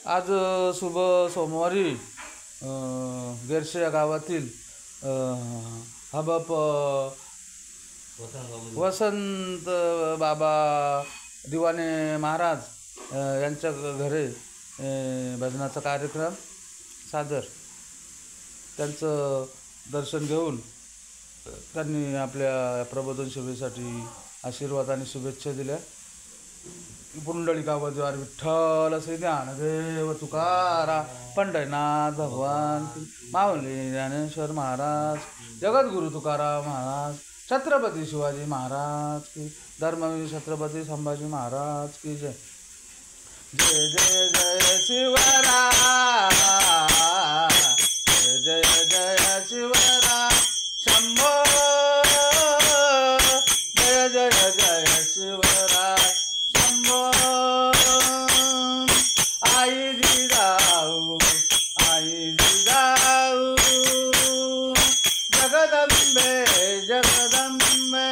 आज शुभ सोमवारी गेरसे या गावातील हबप वसंत बाबा दिवाने महाराज यांच्या घरी भजनाचा कार्यक्रम सादर. त्यांचं दर्शन घेऊन त्यांनी आपल्या प्रबोधन सभेसाठी आशीर्वाद आणि शुभेच्छा दिल्या. पुंडलिकावद्वार विठ्ठल श्री ज्ञानदेव तुकाराम पंढरीनाथ भगवान माऊली ज्ञानेश्वर महाराज जगद्गुरु तुकाराम महाराज छत्रपती शिवाजी महाराज की धर्मवीर छत्रपती संभाजी महाराज की जय. जय जय जय शिवराम जय जय जय शिवराम शंभो जय जय जय शिवराम शंभो. आई जिजाऊ जगदंबे जगदंबे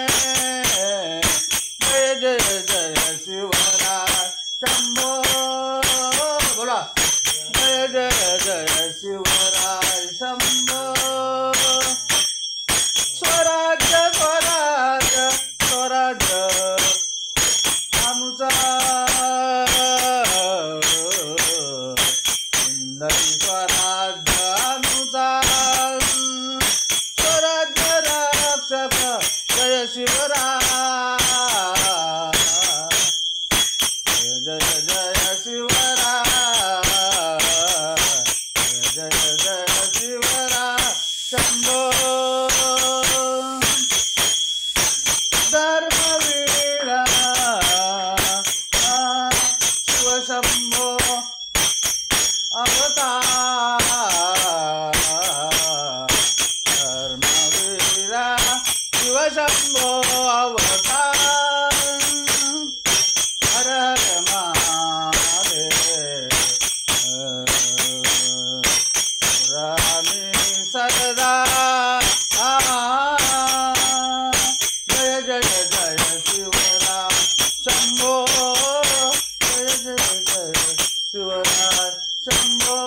जय जय जय शिवराम शंभो. बोला जय जय जय शिवराय शंभो. स्वराज्य स्वराज्य स्वराज्य आमचा हिंदवी स्वराज्य आमचा स्वराज्य रक्षक जय शिवराय जय जय शिवराय जय जय शिवराय शंभो. धर्मवीरा शिवशंभो अवतार धर्मवीरा शिवशंभो अवतार. हर हर महादेव रामी सरदा जय जय जय शिवराम शंभो जय जय जय शिवराम शंभो.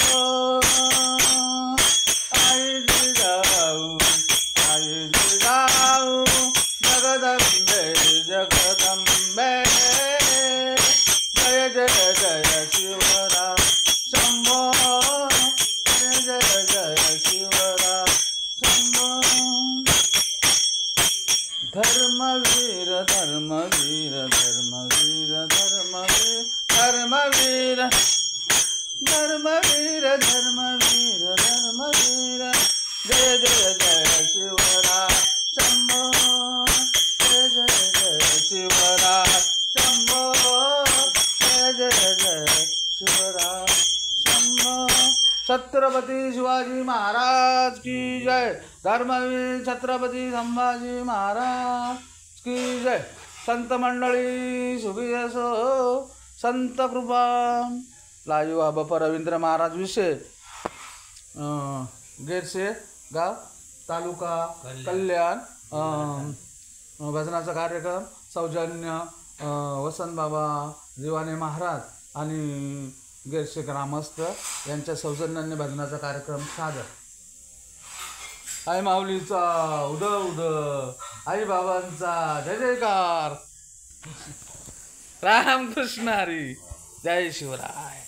आई जिजाऊ जगदंबे जगदंबे जय जय जय शिवराम शंभो जय जय जय शिवराम शंभो. धर्मवीर धर्मवीर धर्मवीर धर्मवीर धर्मवीर धर्मवीर धर्मवीर धर्मवीर जय जय जय शिवराम शंभो जय जय जय शिवराम शंभो जय जय जय शिवराम शंभो. छत्रपती शिवाजी महाराज की जय. धर्मवीर छत्रपती संभाजी महाराज की जय. संत मंडळी सुखी असो संत कृपा. लाईव्ह हबप रवींद्र महाराज विषय गेरसे गाव तालुका कल्याण भजनाचा कार्यक्रम सौजन्य वसंत बाबा दिवाने महाराज आणि गेरसे ग्रामस्थ यांच्या सौजन्याने भजनाचा कार्यक्रम सादर. आई माऊलीचा उद उद आई बाबांचा जय जयकार. रामकृष्ण हरी. जय शिवराय.